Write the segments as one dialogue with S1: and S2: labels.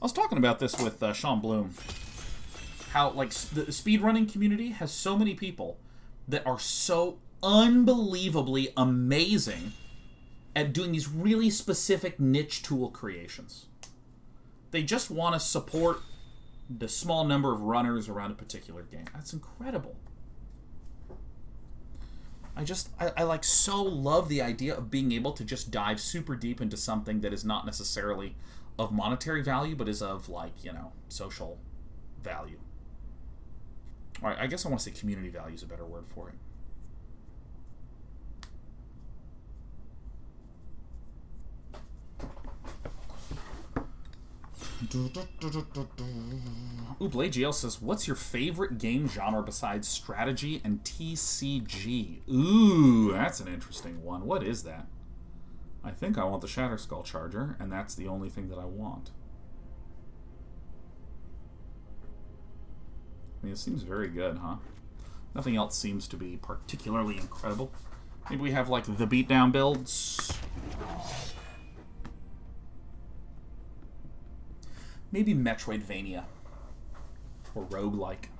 S1: was talking about this with Sean Bloom. How, like, the speedrunning community has so many people that are so unbelievably amazing at doing these really specific niche tool creations. They just want to support the small number of runners around a particular game. That's incredible. I like so love the idea of being able to just dive super deep into something that is not necessarily of monetary value, but is of, like, you know, social value. All right, I guess I want to say community value is a better word for it. Ooh, Blade GL says, what's your favorite game genre besides strategy and TCG? Ooh, that's an interesting one. What is that? I think I want the Shatterskull Charger, and that's the only thing that I want. I mean, it seems very good, huh? Nothing else seems to be particularly incredible. Maybe we have, like, the beatdown builds. Maybe Metroidvania. Or roguelike.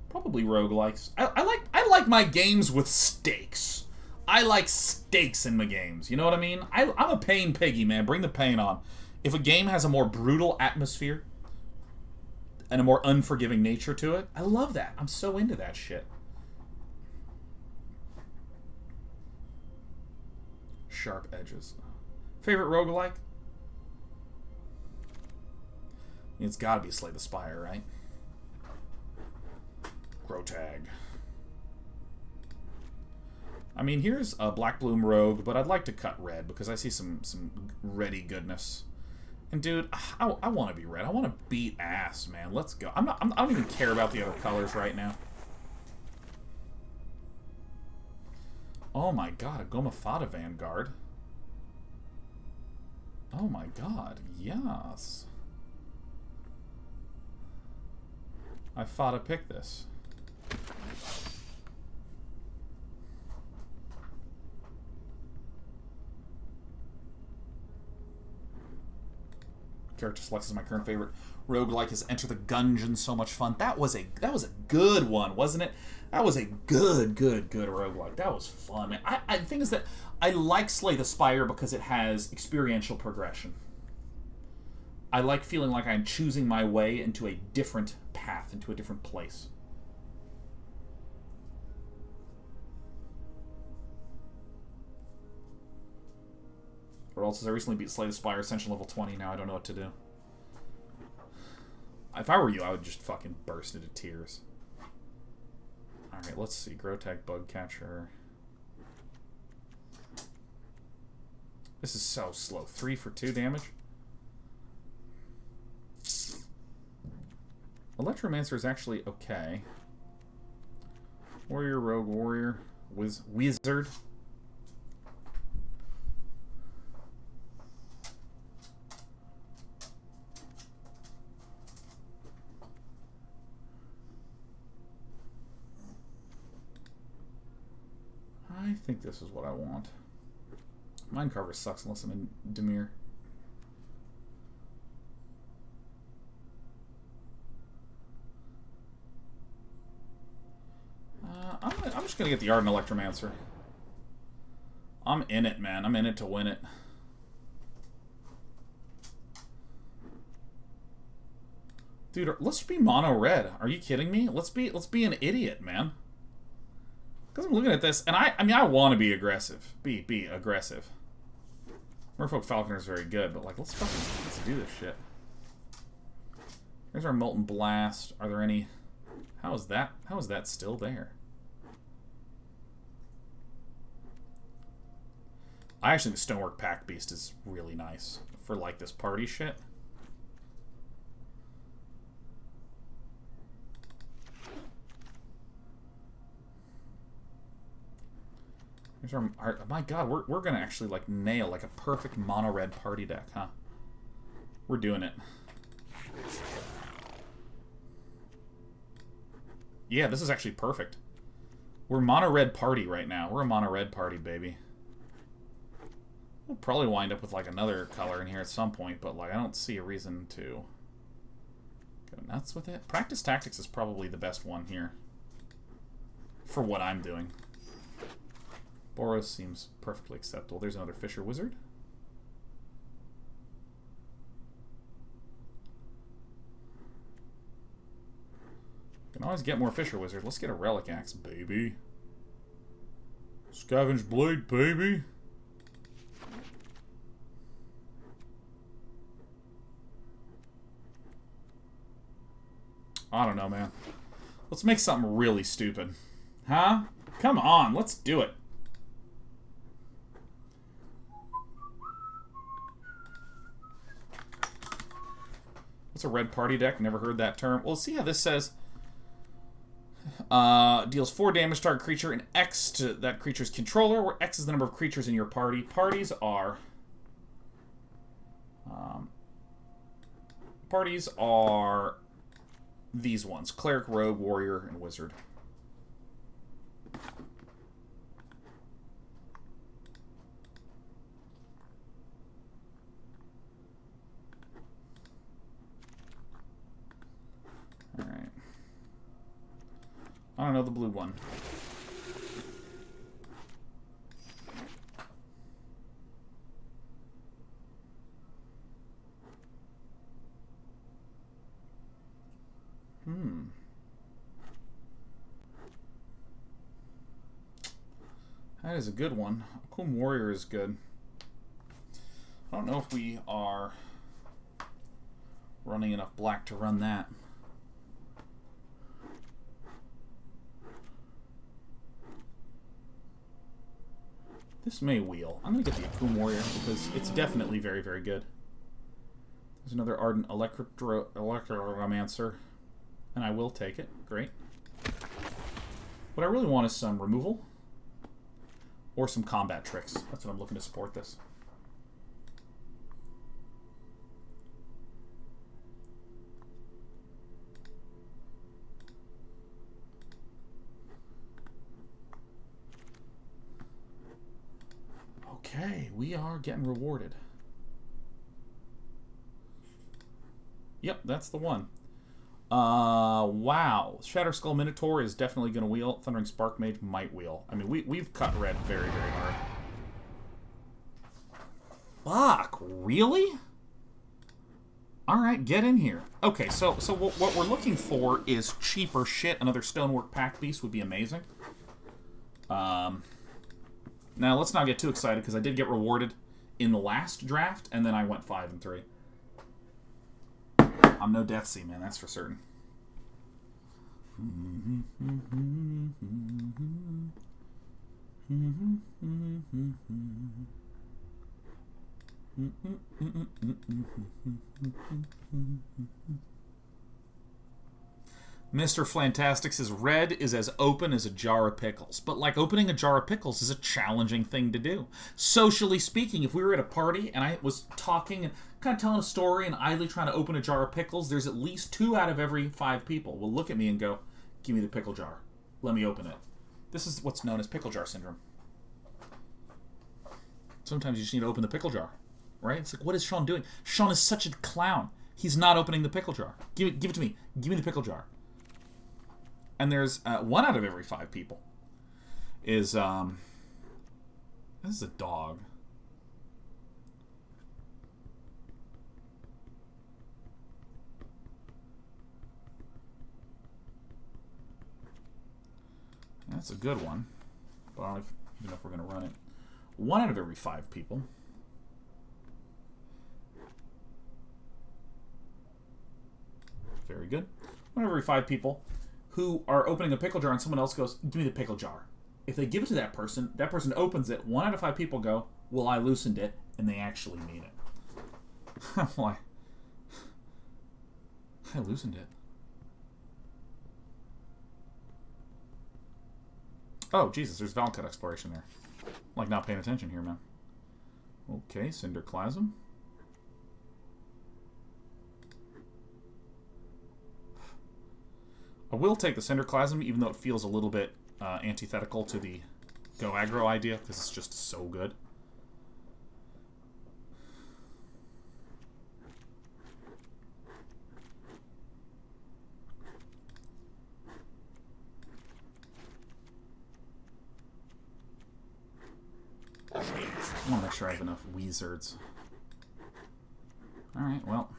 S1: Probably roguelikes. I like my games with stakes. I like stakes in my games. You know what I mean? I'm a pain piggy, man. Bring the pain on. If a game has a more brutal atmosphere and a more unforgiving nature to it, I love that. I'm so into that shit. Sharp edges. Favorite roguelike? It's gotta be Slay the Spire, right? Grotag. I mean, here's a Black Bloom Rogue, but I'd like to cut red because I see some reddy goodness. And dude, I want to be red. I want to beat ass, man. Let's go. I don't even care about the other colors right now. Oh my god, a Gomafada Vanguard. Oh my god, yes. I fought to pick this. Character selects is my current favorite. Roguelike is Enter the Gungeon, so much fun. That was a good one, wasn't it? That was a good roguelike. That was fun. The thing is that I like Slay the Spire because it has experiential progression. I like feeling like I'm choosing my way into a different path, into a different place. Or else, as I recently beat Slay the Spire, Ascension level 20, now I don't know what to do. If I were you, I would just fucking burst into tears. Alright, let's see. Grotag Bug Catcher. This is so slow. 3 for 2 damage. Electromancer is actually okay. Warrior, Rogue, Warrior, Wizard. I think this is what I want. Mind Carver sucks unless I'm in Demir. I'm just gonna get the Ardent Electromancer. I'm in it, man. I'm in it to win it. Dude, let's be mono red. Are you kidding me? Let's be an idiot, man. Because I'm looking at this, and I mean, I want to be aggressive. Be aggressive. Merfolk Falconer is very good, but, like, let's do this shit. Here's our Molten Blast. Are there any... How is that still there? I actually think the Stonework Pack Beast is really nice for, like, this party shit. Here's our my god, we're gonna actually, like, nail, like, a perfect mono-red party deck, huh? We're doing it. Yeah, this is actually perfect. We're mono red party right now. We're a mono red party, baby. We'll probably wind up with like another color in here at some point, but like I don't see a reason to go nuts with it. Practice Tactics is probably the best one here for what I'm doing. Boros seems perfectly acceptable. There's another Fisher Wizard. Can always get more Fisher Wizard. Let's get a Relic Axe, baby. Scavenge Blade, baby. I don't know, man. Let's make something really stupid. Huh? Come on, let's do it. What's a red party deck? Never heard that term. Well, let's see how this says. Deals 4 damage to target creature and X to that creature's controller, where X is the number of creatures in your party. Parties are these ones: Cleric, Rogue, Warrior, and Wizard. Alright. I don't know the blue one. That is a good one. Akum Warrior is good. I don't know if we are running enough black to run that. This may wheel. I'm going to get the Akum Warrior because it's definitely very, very good. There's another Ardent Electromancer, and I will take it. Great. What I really want is some removal or some combat tricks. That's what I'm looking to support this. Okay, we are getting rewarded. Yep, that's the one. Wow. Shatter Skull Minotaur is definitely going to wheel. Thundering Spark Mage might wheel. I mean, we've cut red very, very hard. Fuck, really? Alright, get in here. Okay, so what we're looking for is cheaper shit. Another Stonework Pack Beast would be amazing. Now, let's not get too excited, because I did get rewarded in the last draft, and then I went 5-3. I'm no Deathsea, man, that's for certain. Mr. Flantastic says red is as open as a jar of pickles. But like opening a jar of pickles is a challenging thing to do. Socially speaking, if we were at a party and I was talking and kind of telling a story and idly trying to open a jar of pickles, there's at least 2 out of every 5 people will look at me and go, give me the pickle jar. Let me open it. This is what's known as pickle jar syndrome. Sometimes you just need to open the pickle jar, right? It's like, what is Sean doing? Sean is such a clown. He's not opening the pickle jar. Give it to me. Give me the pickle jar. And there's 1 out of every 5 people is, this is a dog. That's a good one, but I don't even know if we're going to run it. 1 out of every 5 people. Very good. 1 out of every 5 people who are opening a pickle jar and someone else goes, give me the pickle jar. If they give it to that person opens it, 1 out of 5 people go, well, I loosened it, and they actually mean it. Why? I loosened it. Oh, Jesus, there's Valcut Exploration there. Like, not paying attention here, man. Okay, Cinderclasm. I will take the Cinderclasm, even though it feels a little bit antithetical to the go aggro idea, because it's just so good. I want to make sure I have enough wizards. Alright, well.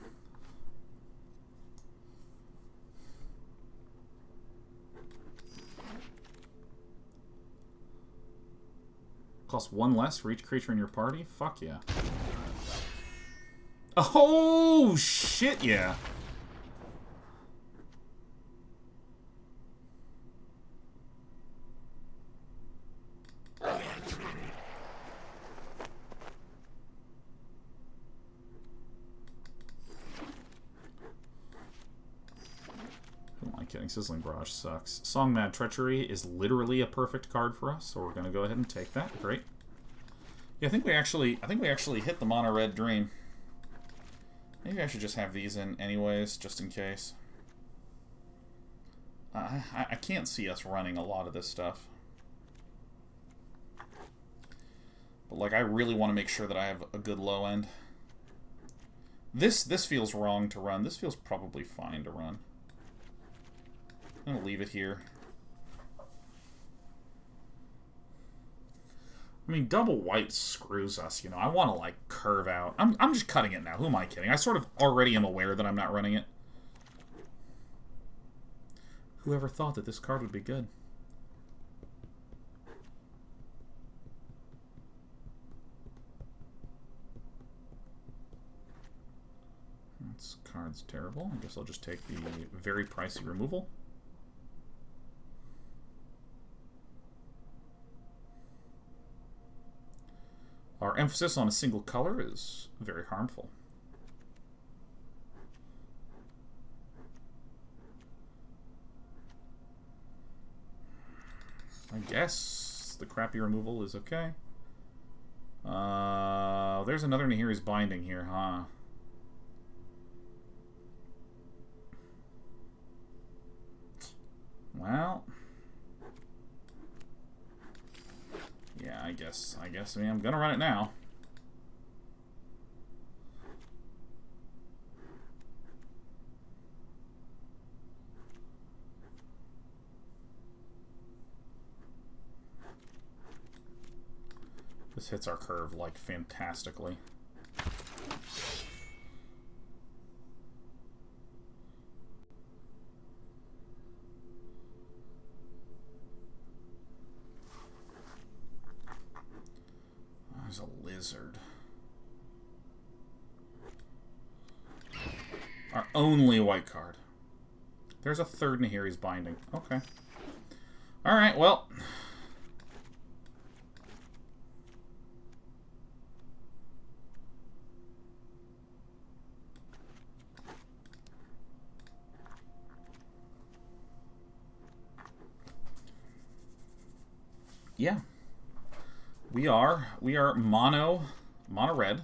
S1: Cost 1 less for each creature in your party? Fuck yeah. Oh, shit, yeah. Kidding. Sizzling Barrage sucks. Song Mad Treachery is literally a perfect card for us, so we're gonna go ahead and take that. Great. Yeah, I think we actually hit the mono red dream. Maybe I should just have these in anyways, just in case. I can't see us running a lot of this stuff. But like, I really want to make sure that I have a good low end. This feels wrong to run. This feels probably fine to run. I'm gonna leave it here. I mean, double white screws us, you know. I want to, like, curve out. I'm just cutting it now. Who am I kidding? I sort of already am aware that I'm not running it. Whoever thought that this card would be good? This card's terrible. I guess I'll just take the very pricey removal. Our emphasis on a single color is very harmful. I guess the crappy removal is okay. There's another Nahiri's Binding here, huh? Well... yeah, I guess I mean, I'm gonna run it now. This hits our curve, like, fantastically. There's a lizard. Our only white card. There's a third Nahiri's Binding. Okay. Alright, well. Yeah. We are mono red,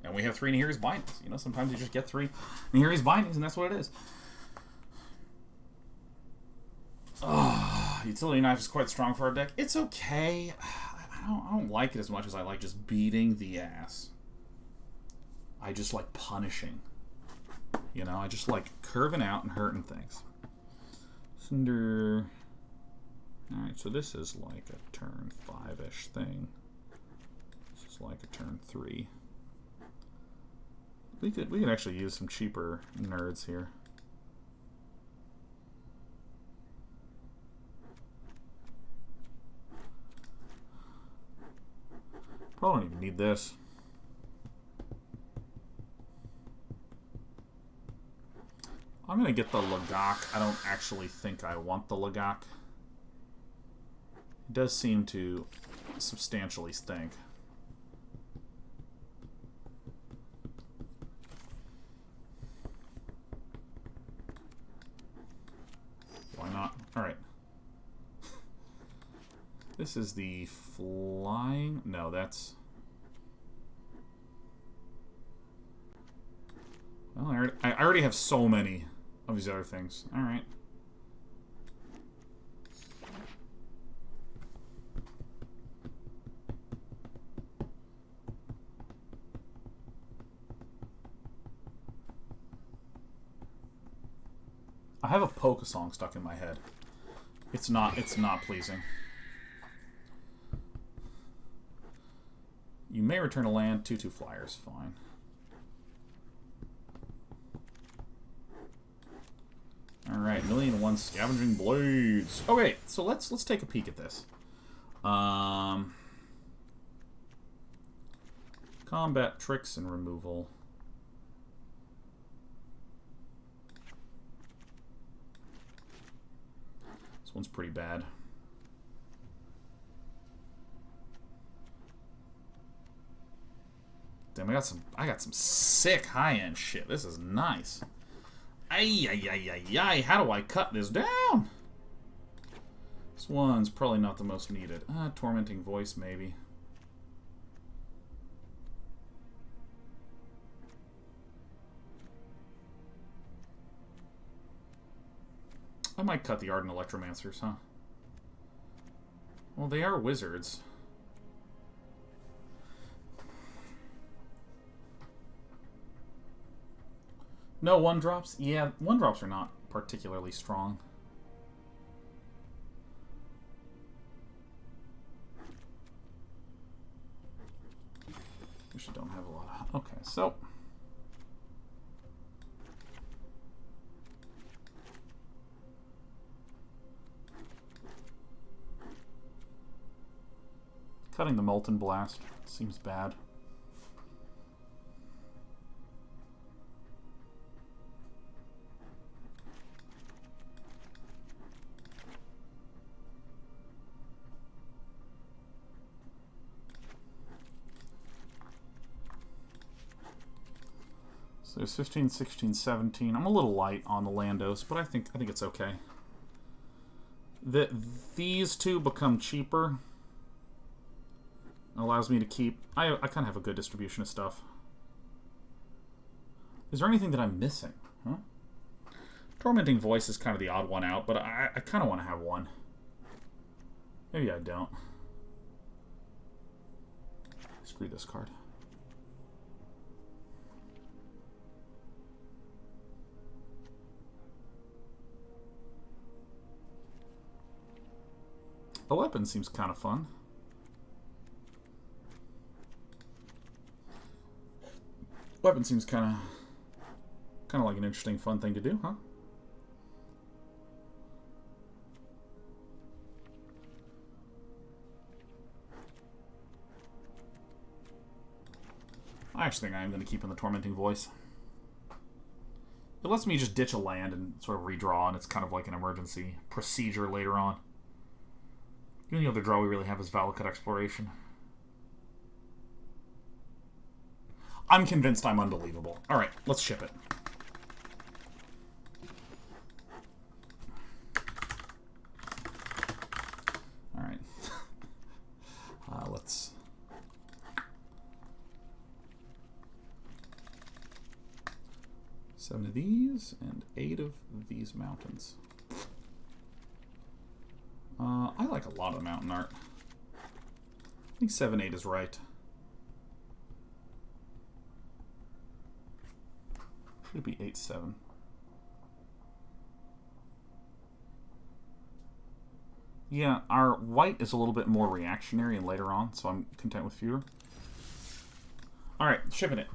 S1: and we have 3 Nahiri's Bindings. You know, sometimes you just get 3 Nahiri's Bindings, and that's what it is. Utility Knife is quite strong for our deck. It's okay. I don't like it as much as I like just beating the ass. I just like punishing. You know, I just like curving out and hurting things. Cinder. Alright, so this is like a turn 5-ish thing. This is like a turn 3. We could actually use some cheaper nerds here. Probably don't even need this. I'm gonna get the Lagak. I don't actually think I want the Lagak. It does seem to substantially stink. Why not? Alright. This is the flying... no, that's... well, I already have so many of these other things. Alright. I have a polka song stuck in my head. It's not pleasing. You may return a land, 2/2 flyers, fine. Alright, 1,000,001 Scavenging Blades. Okay, so let's take a peek at this. Combat, tricks, and removal. This one's pretty bad. Damn, I got some sick high-end shit. This is nice. Ay, how do I cut this down? This one's probably not the most needed. Tormenting Voice, maybe. I might cut the Ardent Electromancers, huh? Well, they are wizards. No 1-drops? Yeah, 1-drops are not particularly strong. We don't have a lot of... Okay, so... Cutting the Molten Blast seems bad. So there's 15, 16, 17. I'm a little light on the Landos, but I think it's okay. These two become cheaper. It allows me to keep... I kind of have a good distribution of stuff. Is there anything that I'm missing? Huh? Tormenting Voice is kind of the odd one out, but I kind of want to have one. Maybe I don't. Screw this card. The weapon seems kind of fun. Weapon seems kind of like an interesting, fun thing to do, huh? I actually think I am going to keep in the Tormenting Voice. It lets me just ditch a land and sort of redraw, and it's kind of like an emergency procedure later on. The only other draw we really have is Valakut Exploration. I'm convinced I'm unbelievable. Alright, let's ship it. Alright. Let's... Seven of these, and 8 of these mountains. I like a lot of mountain art. I think 7-8 is right. Should be 8-7. Yeah, our white is a little bit more reactionary and later on, so I'm content with fewer. Alright, shipping it.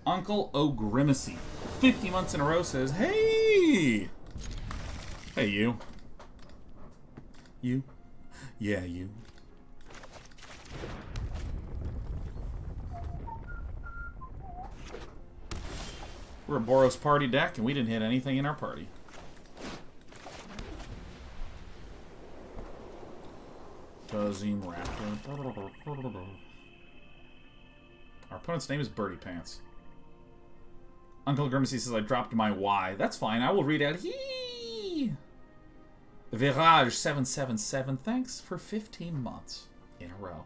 S1: Uncle O'Grimacy, 50 months in a row, says, hey! Hey, you. You? Yeah, you. We're a Boros party deck, and we didn't hit anything in our party. Tazim Raptor. Our opponent's name is Birdie Pants. Uncle Grimacy says, I dropped my Y. That's fine. I will read out. Hee! Virage 777. Thanks for 15 months in a row.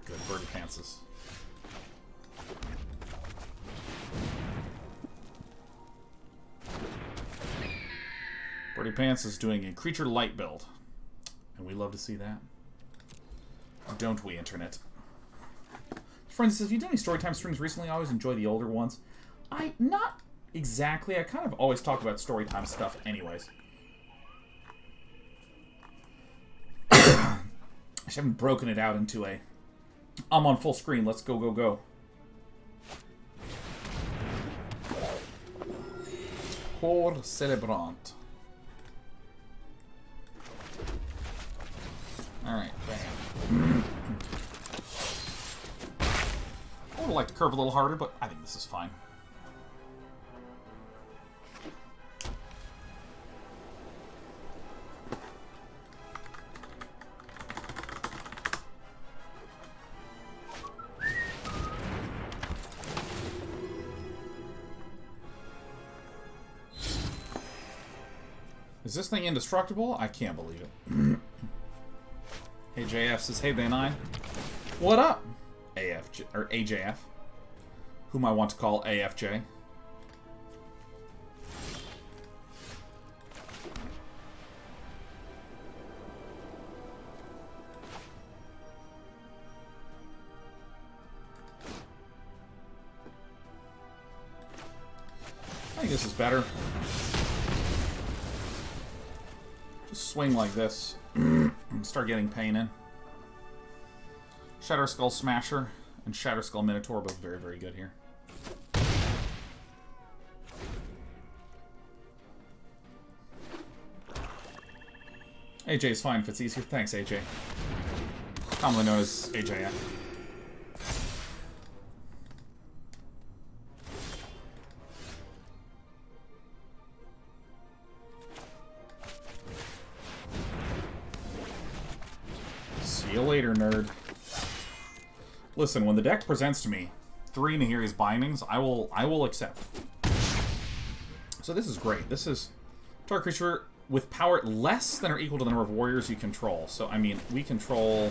S1: Good Birdie Pantses. Birdie Pants is doing a creature light build. And we love to see that. Don't we, Internet? Friends, have you done any Storytime streams recently? I always enjoy the older ones. Not exactly. I kind of always talk about Storytime stuff anyways. I just haven't broken it out into a... I'm on full screen. Let's go, go, go. Cor Celebrant. Alright, bam. I would like to curve a little harder, but I think this is fine. Is this thing indestructible? I can't believe it. Hey, JF says, hey, Bay9. What up? AFJ, or AJF. Whom I want to call AFJ. I think this is better. Just swing like this. And start getting pain in. Shatter Skull Smasher and Shatter Skull Minotaur both very, very good here. AJ is fine if it's easier. Thanks, AJ. Commonly known as AJF. See you later, nerd. Listen, when the deck presents to me 3 Nahiri's Bindings, I will accept. So this is great. This is target creature with power less than or equal to the number of warriors you control. So, I mean, we control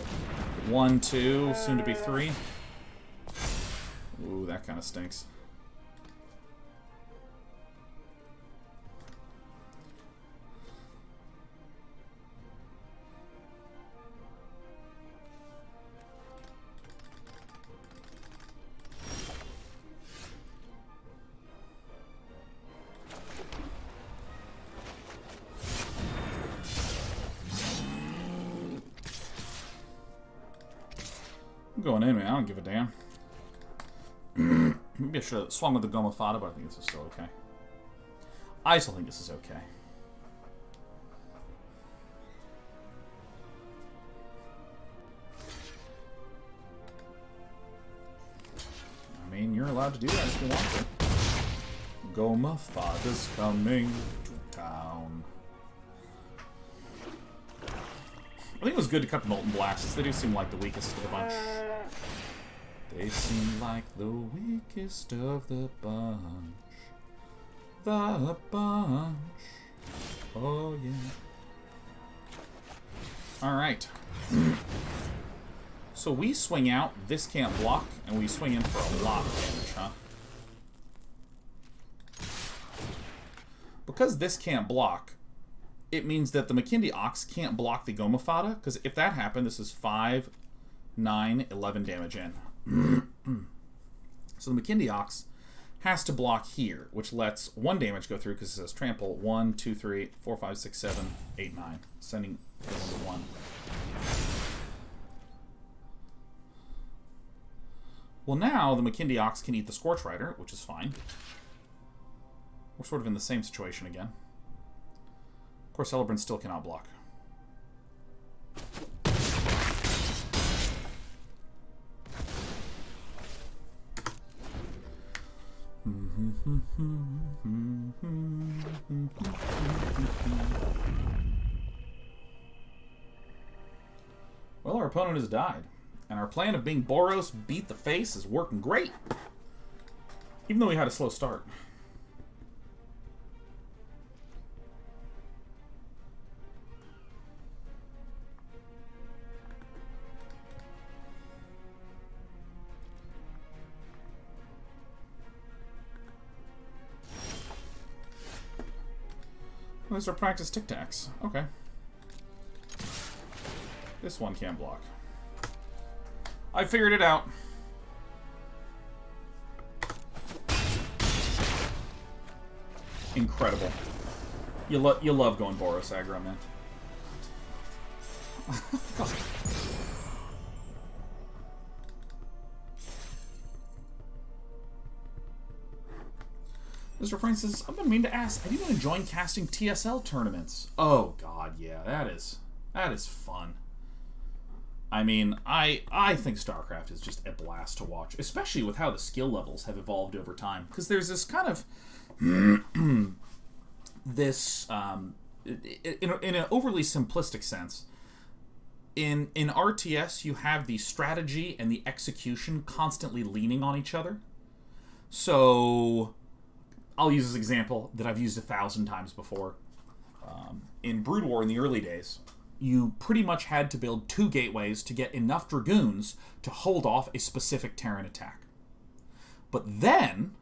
S1: 1, 2, soon to be 3. Ooh, that kind of stinks. Going in, man. I don't give a damn. Maybe I should have swung with the Goma Fata, but I think this is still okay. I still think this is okay. I mean, you're allowed to do that if you want to. Goma Fata's coming to town. I think it was good to cut the Molten Blasts. They do seem like the weakest of the bunch. They seem like the weakest of the bunch. The bunch. Oh, yeah. Alright. So we swing out, this can't block, and we swing in for a lot of damage, huh? Because this can't block, it means that the Makindi Ox can't block the Goma Fata, because if that happened, this is 5, 9, 11 damage in. So the Makindi Ox has to block here, which lets 1 damage go through, because it says trample 1, 2, 3, 4, 5, 6, 7, 8, 9. Sending this to 1. Well, now the Makindi Ox can eat the Scorch Rider, which is fine. We're sort of in the same situation again. Of course, Celebrant still cannot block. Well, our opponent has died. And our plan of being Boros beat the face is working great. Even though we had a slow start. Well, these are practice tic-tacs. Okay. This one can't block. I figured it out. Incredible. You love going Boros Aggro, man. Mr. Frank says, I've been meaning to ask, have you been enjoying casting TSL tournaments? Oh god, yeah, that is fun. I mean, I think StarCraft is just a blast to watch, especially with how the skill levels have evolved over time. Because there's this kind of this in an overly simplistic sense. In RTS, you have the strategy and the execution constantly leaning on each other. So I'll use this example that I've used 1,000 times before. In Brood War in the early days, you pretty much had to build 2 gateways to get enough Dragoons to hold off a specific Terran attack. But then,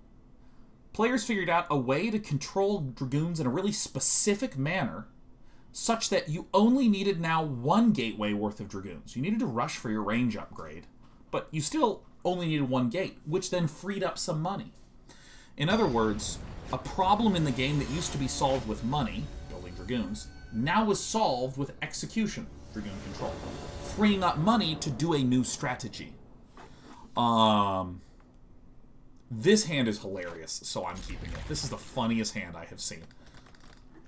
S1: players figured out a way to control Dragoons in a really specific manner, such that you only needed now 1 gateway worth of Dragoons. You needed to rush for your range upgrade, but you still only needed 1 gate, which then freed up some money. In other words, a problem in the game that used to be solved with money, building Dragoons, now was solved with execution, Dragoon control, freeing up money to do a new strategy. This hand is hilarious, so I'm keeping it. This is the funniest hand I have seen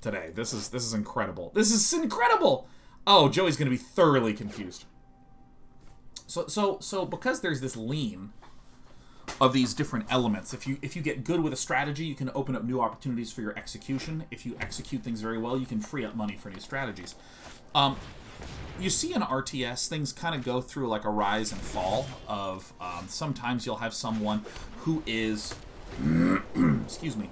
S1: today. This is incredible. This is incredible! Oh, Joey's going to be thoroughly confused. So because there's this lean of these different elements, if you get good with a strategy, you can open up new opportunities for your execution. If you execute things very well, you can free up money for new strategies. You see in RTS, things kind of go through like a rise and fall of sometimes you'll have someone who is excuse me,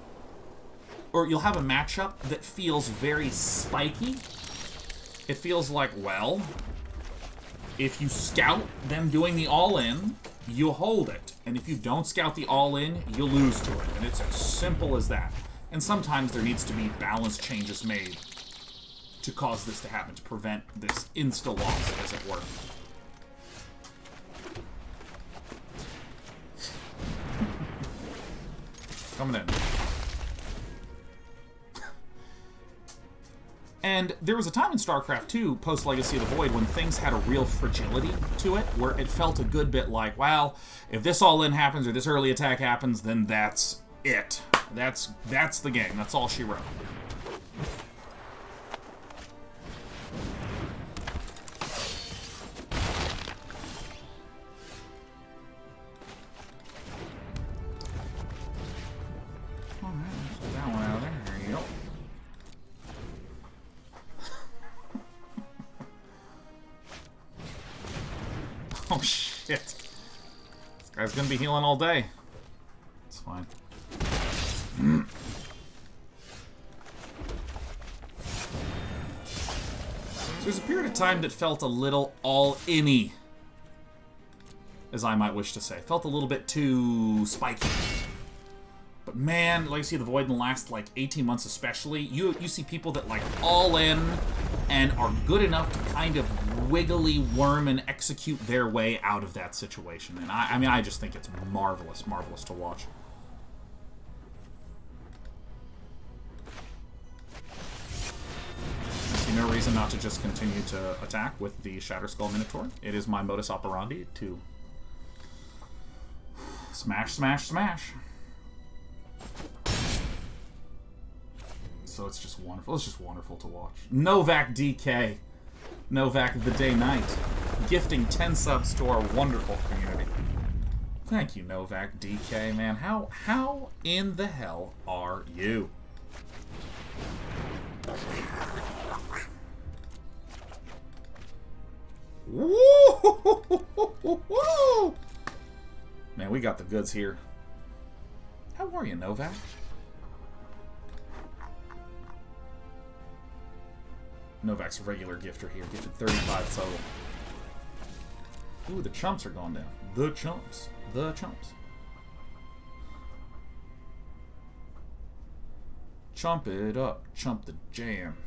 S1: or you'll have a matchup that feels very spiky. It feels like, well, if you scout them doing the all-in, you hold it. And if you don't scout the all-in, you lose to it. And it's as simple as that. And sometimes there needs to be balance changes made to cause this to happen, to prevent this insta-loss, as it were. Coming in. And there was a time in StarCraft 2, post-Legacy of the Void, when things had a real fragility to it, where it felt a good bit like, well, if this all-in happens or this early attack happens, then that's it. That's the game. That's all she wrote. Alright, let's get that one out of there. There you go. Oh, shit. This guy's gonna be healing all day. It's fine. There's a period of time that felt a little all-in-y, as I might wish to say. Felt a little bit too spiky. But man, Legacy of the Void in the last, like, 18 months especially, you see people that, like, all in and are good enough to kind of wiggly worm and execute their way out of that situation. And I mean, I just think it's marvelous, marvelous to watch. I see no reason not to just continue to attack with the Shatterskull Minotaur. It is my modus operandi to smash, smash, smash. So it's just wonderful. It's just wonderful to watch. Novak DK. Novak the Day Night. Gifting 10 subs to our wonderful community. Thank you, Novak DK, man. How in the hell are you? Woo! Man, we got the goods here. How are you, Novak? Novak's a regular gifter here. Gifted 35 total. Ooh, the chumps are going down. The chumps. The chumps. Chump it up. Chump the jam.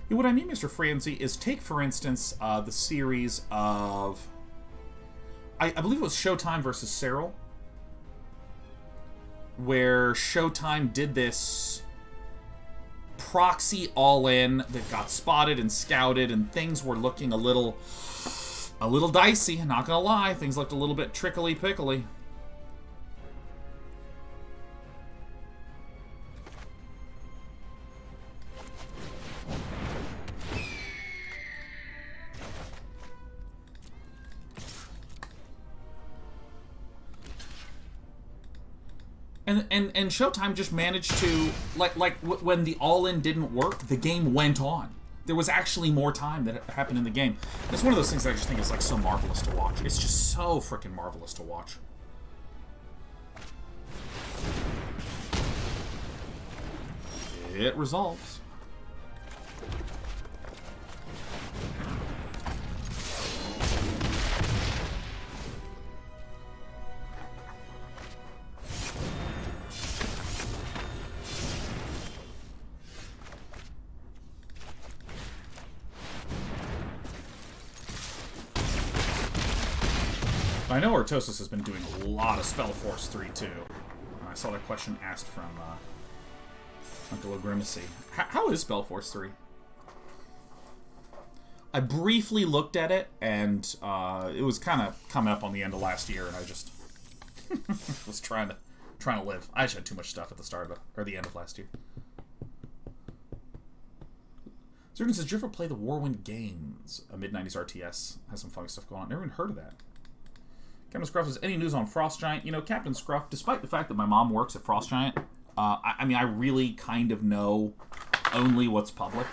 S1: What I mean, Mr. Franzi, is take, for instance, the series of... I believe it was Showtime versus Serral, where Showtime did this proxy all-in that got spotted and scouted, and things were looking a little dicey, not gonna lie. Things looked a little bit trickly-pickly. And Showtime just managed to, when the all-in didn't work, the game went on. There was actually more time that happened in the game. It's one of those things that I just think is, like, so marvelous to watch. It's just so freaking marvelous to watch. It resolves. I know Artosis has been doing a lot of Spellforce 3 too. I saw that question asked from Uncle O'Grimacy. How is Spellforce 3? I briefly looked at it, and it was kind of coming up on the end of last year, and I just was trying to live. I just had too much stuff at the start of it, or the end of last year. Zerden says, did you ever play the Warwind Games? A mid-90s RTS. Has some funny stuff going on. Never even heard of that. Captain Scruff says, any news on Frost Giant? You know, Captain Scruff, despite the fact that my mom works at Frost Giant, I mean, I really kind of know only what's public.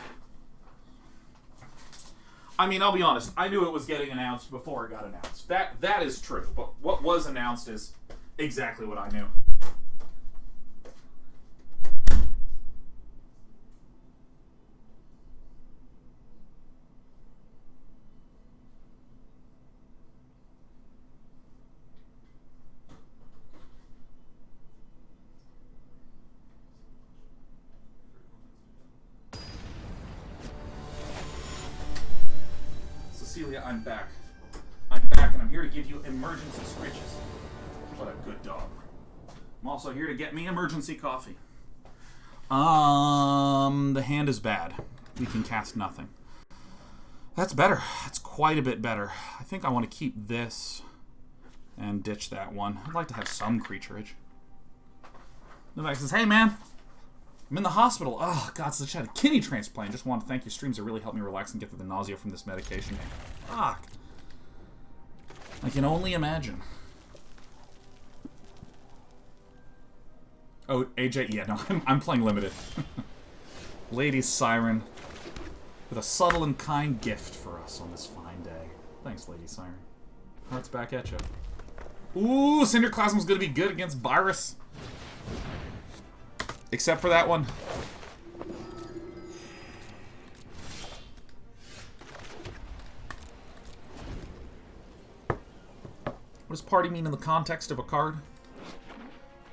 S1: I mean, I'll be honest, I knew it was getting announced before it got announced. That is true, but what was announced is exactly what I knew. Cecilia, I'm back. I'm back, and I'm here to give you emergency scritches. What a good dog. I'm also here to get me emergency coffee. The hand is bad. We can cast nothing. That's better. That's quite a bit better. I think I want to keep this and ditch that one. I'd like to have some creatureage. Novak says, hey, man. I'm in the hospital. Oh, God, so I just had a kidney transplant. Just want to thank your streams that really helped me relax and get through the nausea from this medication. Fuck. I can only imagine. Oh, AJ, yeah, no, I'm playing limited. Lady Siren, with a subtle and kind gift for us on this fine day. Thanks, Lady Siren. Heart's back at you. Ooh, Cinderclasm's gonna be good against Virus. Except for that one. What does party mean in the context of a card?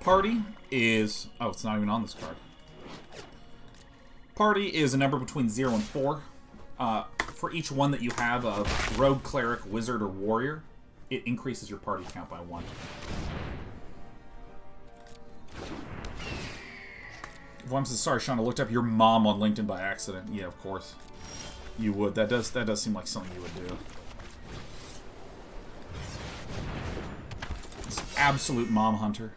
S1: Party is... oh, it's not even on this card. Party is a number between 0 and 4. For each one that you have of Rogue, Cleric, Wizard, or Warrior, it increases your party count by 1. Vlem says, sorry, Sean, I looked up your mom on LinkedIn by accident. Yeah, of course. You would. That does seem like something you would do. It's absolute mom hunter.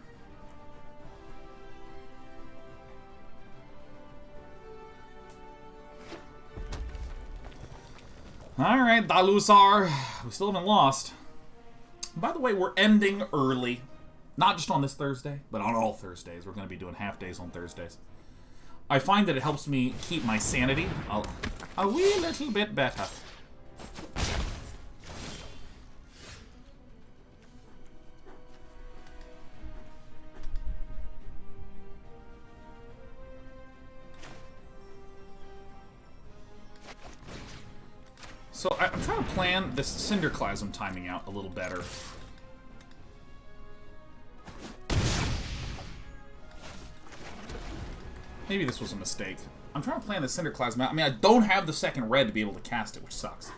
S1: Alright, Dalusar. We still haven't lost. By the way, we're ending early. Not just on this Thursday, but on all Thursdays. We're going to be doing half days on Thursdays. I find that it helps me keep my sanity a wee little bit better. So I'm trying to plan this Cinderclasm timing out a little better. Maybe this was a mistake. I'm trying to plan the Cinderclasm out. I mean, I don't have the second red to be able to cast it, which sucks.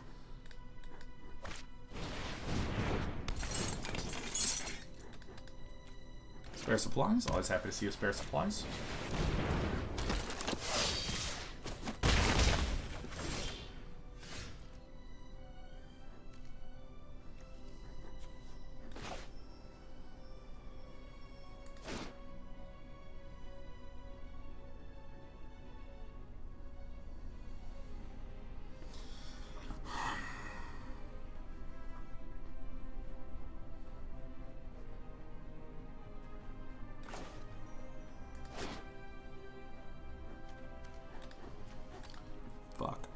S1: Spare supplies. Always happy to see you spare supplies. Fuck.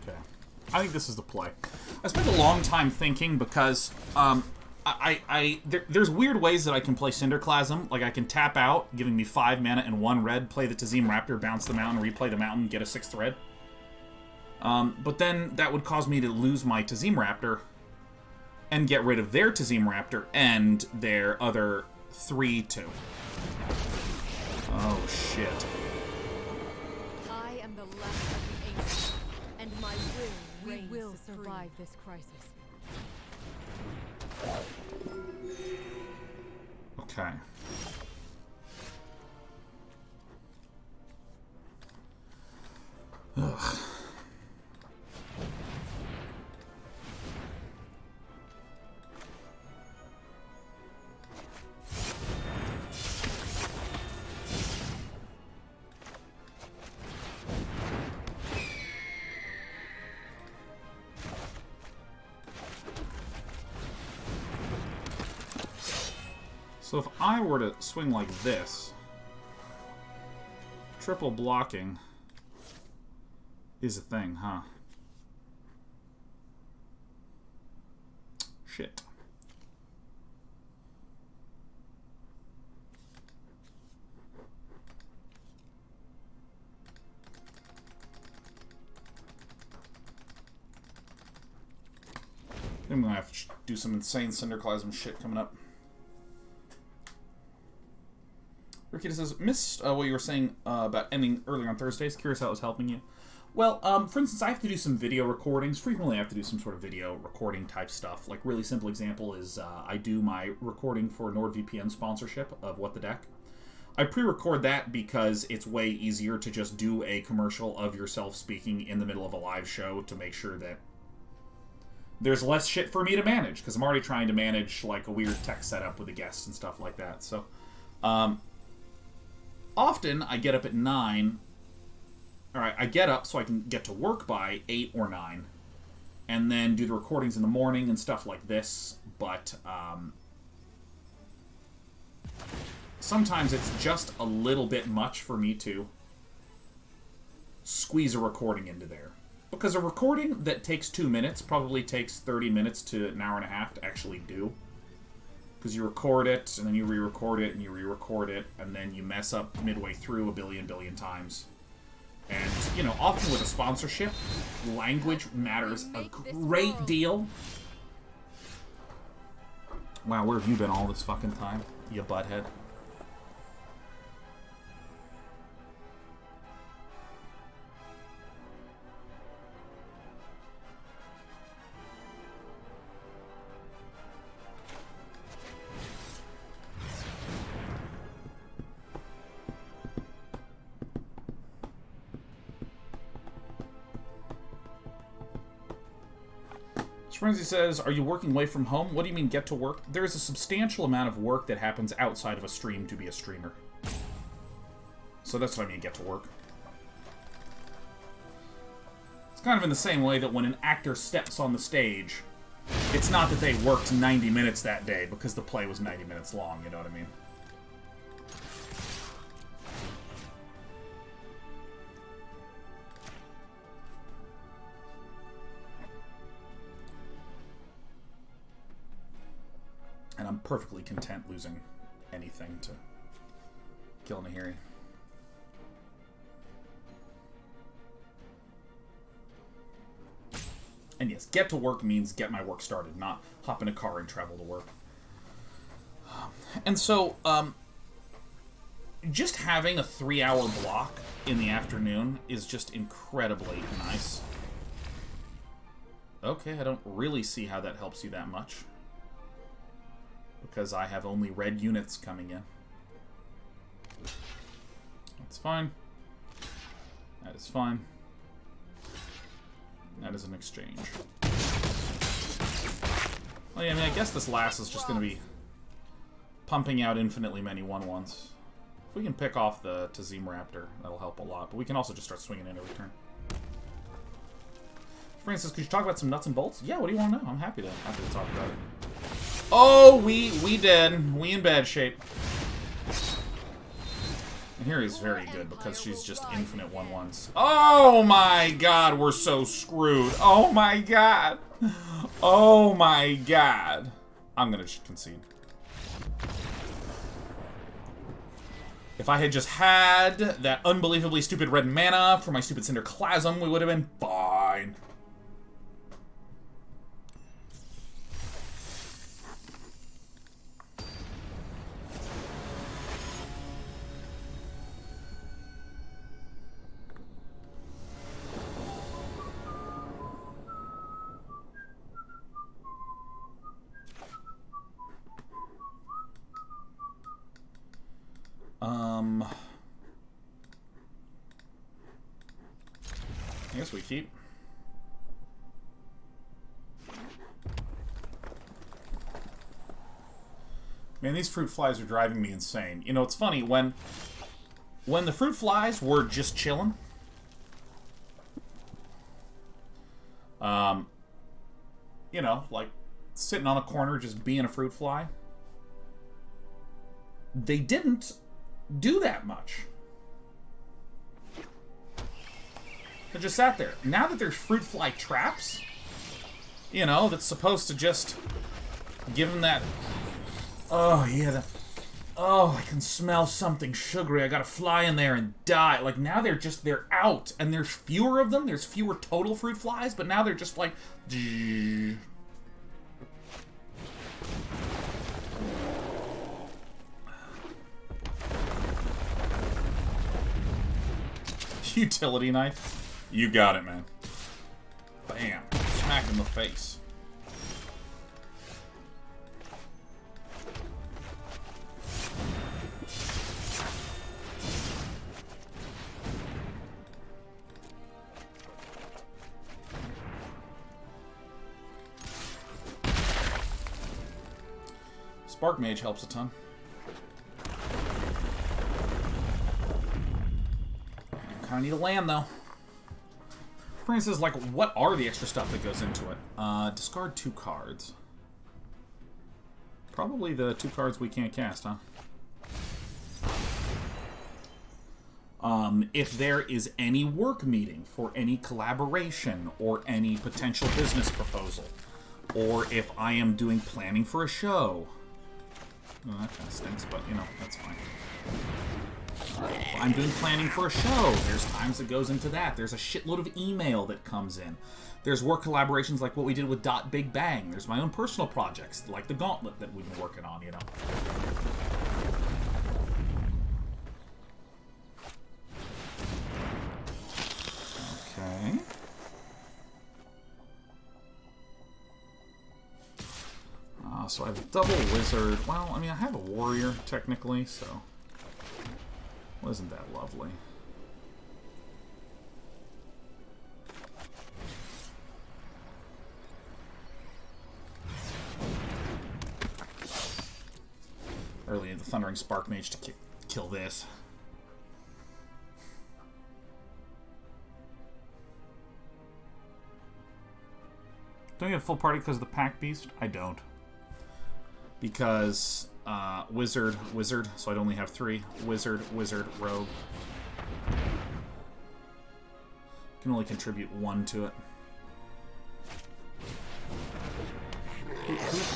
S1: Okay. I think this is the play. I spent a long time thinking because, there's weird ways that I can play Cinderclasm. Like, I can tap out, giving me 5 mana and 1 red, play the Tazim Raptor, bounce the mountain, replay the mountain, get a 6th red. But then that would cause me to lose my Tazim Raptor and get rid of their Tazim Raptor and their other 3/2. Oh, shit.
S2: I am the last of the ancients, and my will reigns. We will survive this crisis.
S1: Okay. Ugh. So if I were to swing like this, triple blocking is a thing, huh? Shit. I'm gonna have to do some insane Cinderclasm shit coming up. Ricky says, missed what you were saying about ending earlier on Thursdays. Curious how it was helping you. Well, for instance, I have to do some video recordings. Frequently, I have to do some sort of video recording type stuff. Like, really simple example is I do my recording for NordVPN sponsorship of What the Deck. I pre-record that because it's way easier to just do a commercial of yourself speaking in the middle of a live show to make sure that there's less shit for me to manage, because I'm already trying to manage, like, a weird tech setup with the guests and stuff like that. So, often, I get up at 9. Alright, I get up so I can get to work by 8 or 9. And then do the recordings in the morning and stuff like this. But, sometimes it's just a little bit much for me to squeeze a recording into there. Because a recording that takes 2 minutes probably takes 30 minutes to an hour and a half to actually do. Because you record it, and then you re-record it, and you re-record it, and then you mess up midway through a billion times. And, you know, often with a sponsorship, language matters a great deal. Wow, where have you been all this fucking time, you butthead? Frenzy says, are you working away from home? What do you mean get to work? There is a substantial amount of work that happens outside of a stream to be a streamer. So that's what I mean, get to work. It's kind of in the same way that when an actor steps on the stage, it's not that they worked 90 minutes that day because the play was 90 minutes long, you know what I mean? I'm perfectly content losing anything to kill Nahiri. And yes, get to work means get my work started, not hop in a car and travel to work. And so, just having a 3-hour block in the afternoon is just incredibly nice. Okay, I don't really see how that helps you that much. Because I have only red units coming in. That's fine. That is fine. That is an exchange. Well, yeah, I mean, I guess this last is just going to be pumping out infinitely many 1/1s. If we can pick off the Tazim Raptor, that'll help a lot. But we can also just start swinging in every turn. Francis, could you talk about some nuts and bolts? Yeah, what do you want to know? I'm happy to talk about it. Oh, we did. We in bad shape. And here is very good because she's just infinite 1/1s. Oh my god, we're so screwed. Oh my god. Oh my god. I'm gonna concede. If I had just had that unbelievably stupid red mana for my stupid Cinder Clasm, we would have been fine. I guess we keep. Man, these fruit flies are driving me insane. You know, it's funny, when the fruit flies were just chilling, you know, like sitting on a corner just being a fruit fly, they didn't do that much. They just sat there. Now that there's fruit fly traps, you know, that's supposed to just give them that... Oh, yeah, oh, I can smell something sugary. I gotta fly in there and die. Like, now they're out. And there's fewer of them. There's fewer total fruit flies, but now they're just like... Utility knife. You got it, man. Bam. Smack in the face. Spark Mage helps a ton. I need a land, though. Francis, like, what are the extra stuff that goes into it? Discard 2 cards. Probably the 2 cards we can't cast, huh? If there is any work meeting for any collaboration or any potential business proposal, or if I am doing planning for a show. Well, that kind of stinks, but, you know, that's fine. If I'm doing planning for a show, there's times it goes into that. There's a shitload of email that comes in. There's work collaborations like what we did with Big Bang. There's my own personal projects, like the Gauntlet that we've been working on, you know. Okay. So I have a double wizard. Well, I mean, I have a warrior, technically, so... Well, isn't that lovely? I really need the Thundering Spark Mage to kill this. Don't you have full party because of the Pack Beast? I don't. Because... Wizard, so I'd only have 3. Wizard, Rogue. Can only contribute 1 to it.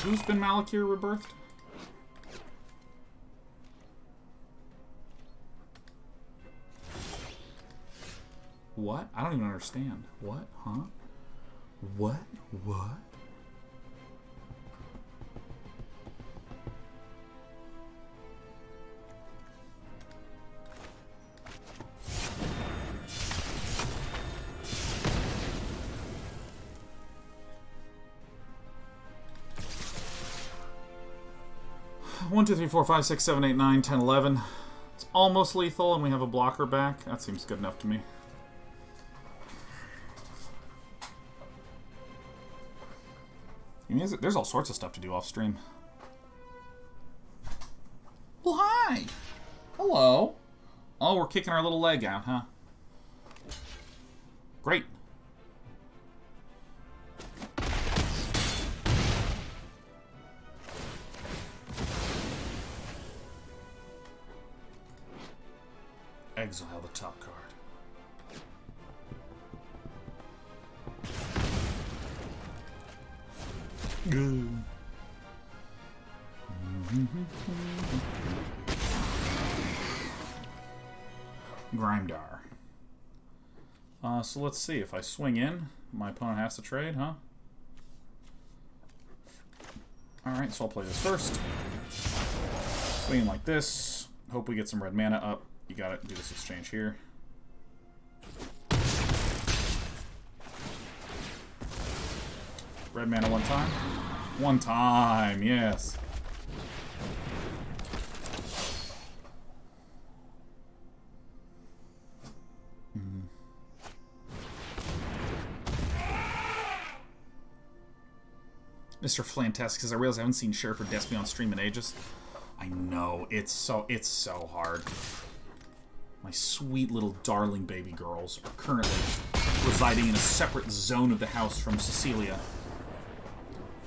S1: Who's been Malakir rebirthed? What? I don't even understand. What? Huh? What? What? One, 2, 3, 4, 5, 6, 7, 8, 9, 10, 11. It's almost lethal, and we have a blocker back. That seems good enough to me. I mean, there's all sorts of stuff to do off stream. Well, hi! Hello! Oh, we're kicking our little leg out, huh? Great. Exile the top card. Good. Grimdar. So let's see. If I swing in, my opponent has to trade, huh? Alright, so I'll play this first. Swing in like this. Hope we get some red mana up. You gotta do this exchange here. Red mana one time. One time, yes. Mr. Fantastic says, I realize I haven't seen Sheriff or Despy on stream in ages. I know, it's so hard. My sweet little darling baby girls are currently residing in a separate zone of the house from Cecilia.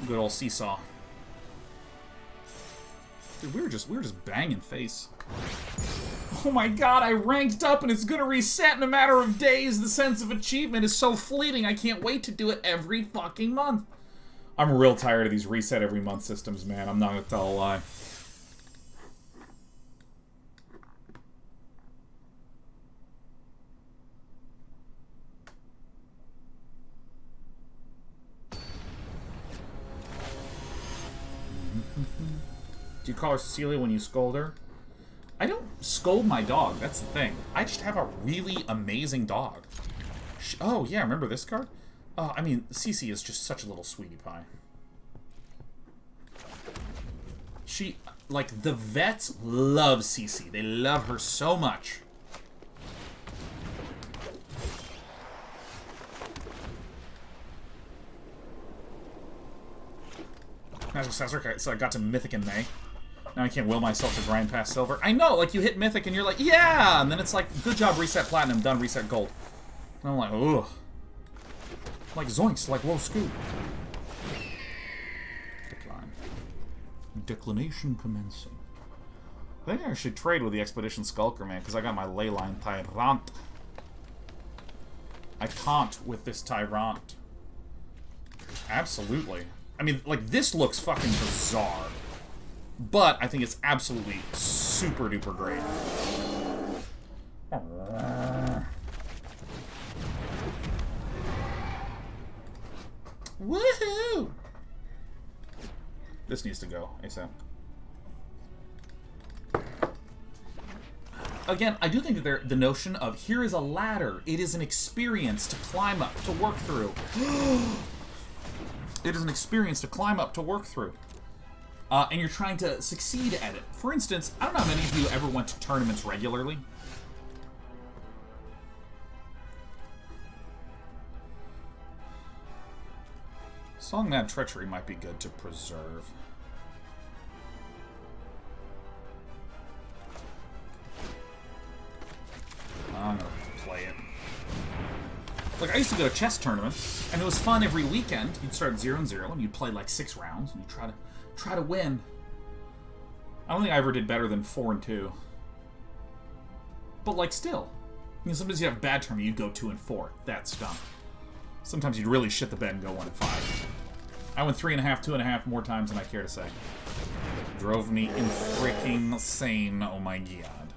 S1: Good old Seesaw. Dude, we were just banging face. Oh my god, I ranked up and it's gonna reset in a matter of days. The sense of achievement is so fleeting. I can't wait to do it every fucking month. I'm real tired of these reset every month systems, man. I'm not gonna tell a lie. Do you call her Cecilia when you scold her? I don't scold my dog, that's the thing. I just have a really amazing dog. Oh, yeah, remember this card? I mean, Cece is just such a little sweetie pie. She, like, the vets love Cece. They love her so much. Magic Sasser, so I got to Mythic in May. Now I can't will myself to grind past Silver. I know, like, you hit Mythic and you're like, yeah! And then it's like, good job, reset Platinum, done, reset Gold. And I'm like, ugh. Like, zoinks, like, whoa, scoop. Decline. Declination commencing. I think I should trade with the Expedition Skulker, man, because I got my Leyline Tyrant. I can't with this Tyrant. Absolutely. I mean, like, this looks fucking bizarre. But I think it's absolutely super duper great. Woohoo! This needs to go ASAP. Again, I do think that the notion of here is a ladder. It is an experience to climb up, to work through. It is an experience to climb up, to work through. And you're trying to succeed at it. For instance, I don't know how many of you ever went to tournaments regularly. Song Mad Treachery might be good to preserve. I'm gonna play it. Like, I used to go to chess tournaments, and it was fun every weekend. You'd start 0-0, and you'd play like 6 rounds, and you'd try to win. I don't think I ever did better than 4-2. But, like, still. You know, sometimes you have a bad tournament, you'd go 2-4. That's dumb. Sometimes you'd really shit the bed and go 1-5. I went 3.5, 2.5 more times than I care to say. Drove me in freaking insane, oh my god.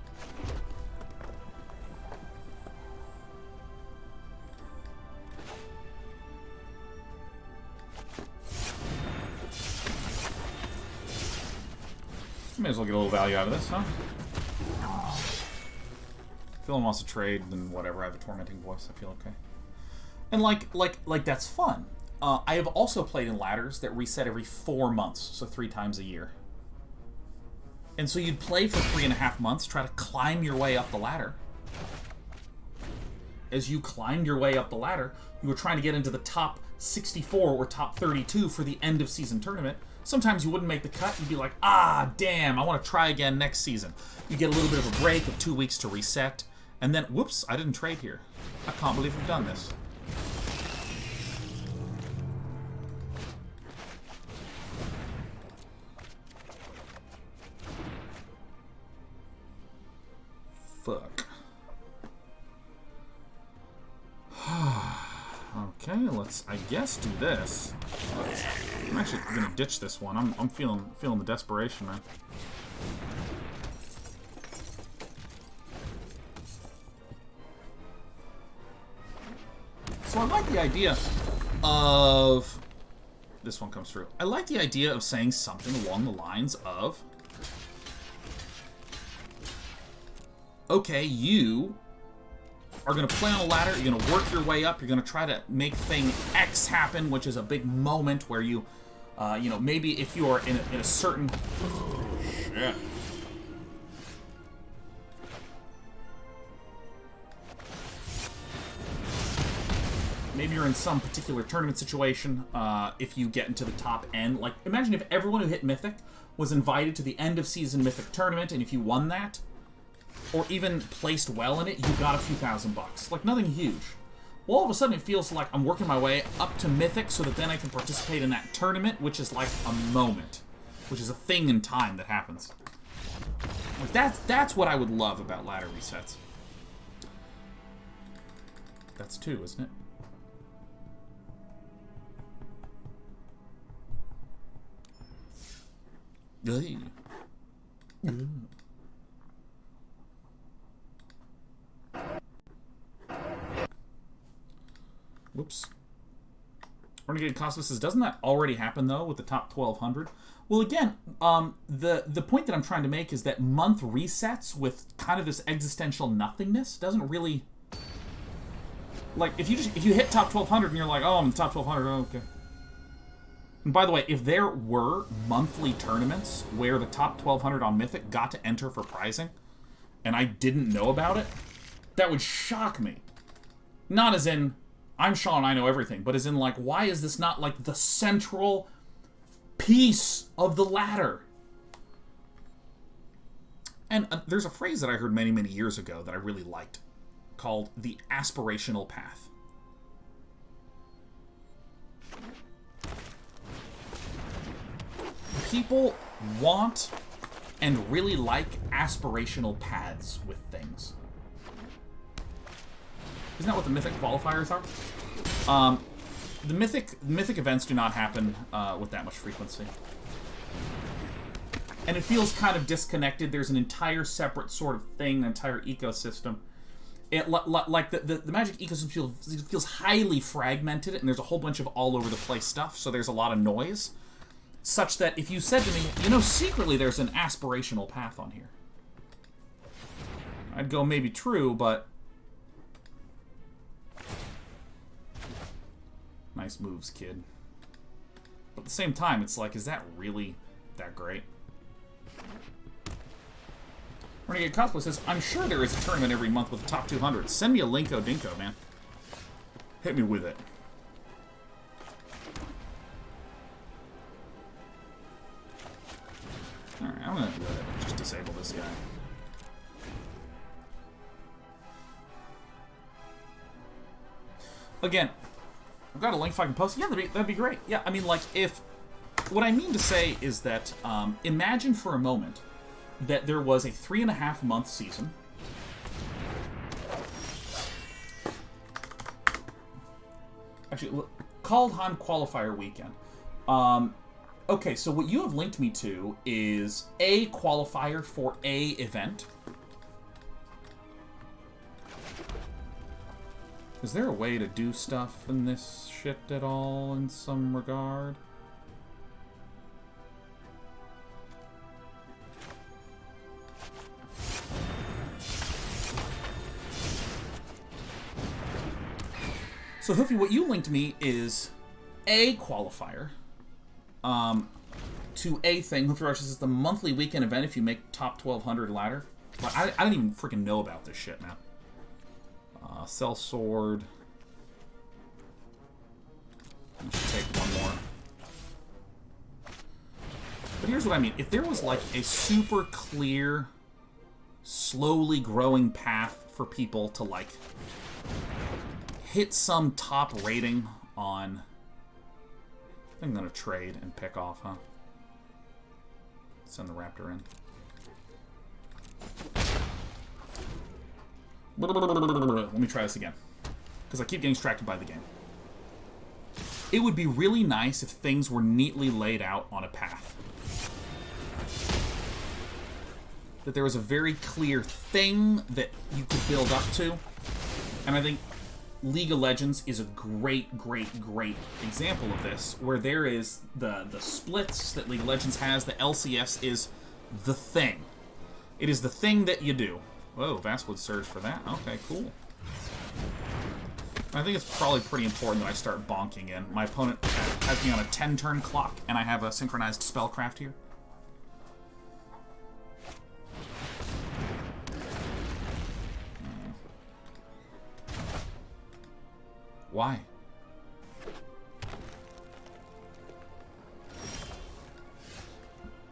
S1: May as well get a little value out of this, huh? If Dylan wants to trade, then whatever. I have a tormenting voice. I feel okay. And like that's fun. I have also played in ladders that reset every 4 months, so 3 times a year. And so you'd play for 3.5 months, try to climb your way up the ladder. As you climbed your way up the ladder, you were trying to get into the top 64 or top 32 for the end of season tournament. Sometimes you wouldn't make the cut. You'd be like, ah, damn, I want to try again next season. You get a little bit of a break of 2 weeks to reset. And then, whoops, I didn't trade here. I can't believe I've done this. Fuck. Okay, let's, I guess, do this. I'm actually gonna ditch this one. I'm feeling the desperation, man. So I like the idea of... This one comes through. I like the idea of saying something along the lines of... Okay, you are going to play on a ladder, you're going to work your way up, you're going to try to make thing X happen, which is a big moment where you, you know, maybe if you are in a certain... Shit. Maybe you're in some particular tournament situation, if you get into the top end. Like, imagine if everyone who hit Mythic was invited to the end of season Mythic tournament, and if you won that, or even placed well in it, you got a few $1,000. Like, nothing huge. Well, all of a sudden, it feels like I'm working my way up to Mythic so that then I can participate in that tournament, which is like a moment. Which is a thing in time that happens. Like, that's what I would love about ladder resets. That's 2, isn't it? Whoops. Renegade Cosmos says, doesn't that already happen, though, with the top 1,200? Well, again, the point that I'm trying to make is that month resets with kind of this existential nothingness doesn't really... Like, if you hit top 1,200 and you're like, oh, I'm in the top 1,200, oh, okay. And by the way, if there were monthly tournaments where the top 1,200 on Mythic got to enter for prizing, and I didn't know about it, that would shock me. Not as in, I'm Sean, I know everything, but as in, like, why is this not, like, the central piece of the ladder? And there's a phrase that I heard many, many years ago that I really liked, called the aspirational path. People want and really like aspirational paths with things. Isn't that what the Mythic qualifiers are? The Mythic events do not happen with that much frequency. And it feels kind of disconnected. There's an entire separate sort of thing, an entire ecosystem. It, like the Magic ecosystem feels highly fragmented, and there's a whole bunch of all over the place stuff, so there's a lot of noise. Such that if you said to me, you know, secretly there's an aspirational path on here, I'd go, maybe true, but... Nice moves, kid. But at the same time, it's like, is that really that great? Renegade Cosplay says, I'm sure there is a tournament every month with the top 200. Send me a Linko Dinko, man. Hit me with it. Alright, I'm gonna just disable this guy. Again, I've got a link if I can post. Yeah, that'd be great. Yeah, I mean, like, if... What I mean to say is that, imagine for a moment that there was a 3.5-month season. Actually, Kaldheim Qualifier Weekend. Okay, so what you have linked me to is a qualifier for a event. Is there a way to do stuff in this shit at all in some regard? So, Hoofy, what you linked me is a qualifier to a thing. Hoofy Rush is the monthly weekend event if you make top 1200 ladder. Like, I didn't even freaking know about this shit, man. Sell sword. I should take one more. But here's what I mean. If there was like a super clear, slowly growing path for people to like hit some top rating on... I think I'm going to trade and pick off, huh? Send the raptor in. Let me try this again. Because I keep getting distracted by the game. It would be really nice if things were neatly laid out on a path. That there was a very clear thing that you could build up to. And I think League of Legends is a great, great, great example of this, where there is the splits that League of Legends has. The LCS is the thing. It is the thing that you do. Whoa, Vastwood Surge for that. Okay, cool. I think it's probably pretty important that I start bonking in. My opponent has me on a 10-turn clock, and I have a synchronized spellcraft here. Why?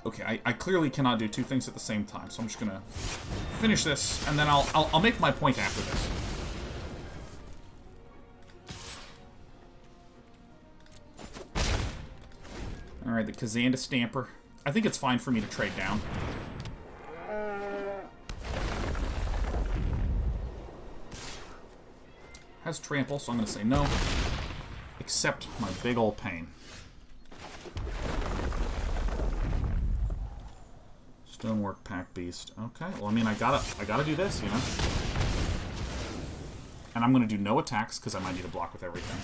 S1: Okay, I clearly cannot do two things at the same time, so I'm just gonna finish this, and then I'll make my point after this. Alright, the Kazanda Stamper. I think it's fine for me to trade down. Has trample, so I'm going to say no. Accept my big ol' pain. Stonework Pack Beast. Okay, well, I mean, I gotta do this, you know? And I'm going to do no attacks, because I might need to block with everything.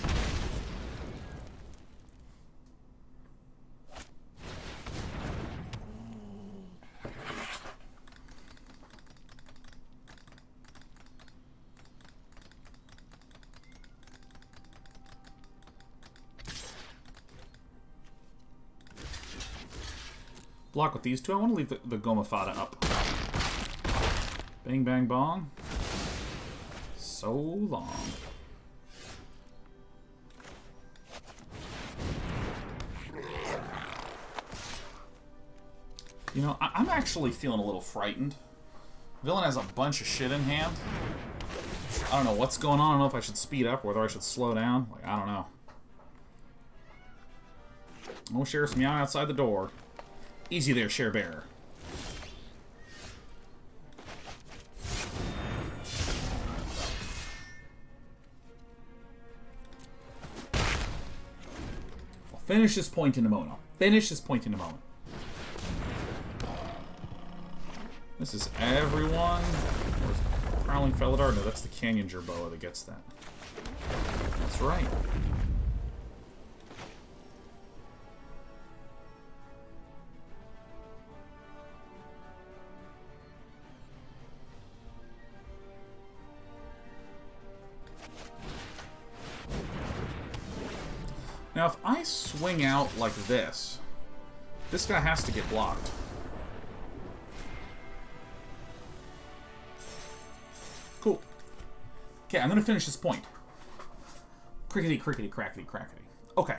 S1: Block with these two. I want to leave the Gomafada up. Bang, bang, bong. So long. You know, I'm actually feeling a little frightened. Villain has a bunch of shit in hand. I don't know what's going on. I don't know if I should speed up, whether I should slow down. Like, I don't know. Oh, Sheriff's meowing outside the door. Easy there, Share Bearer. I'll finish this point in a moment. This is everyone. Where's Prowling Felidar? No, that's the Canyon Jerboa that gets that. That's right. Now, if I swing out like this, this guy has to get blocked. Cool. Okay, I'm going to finish this point. Crickety, crickety, crackety, crackety. Okay.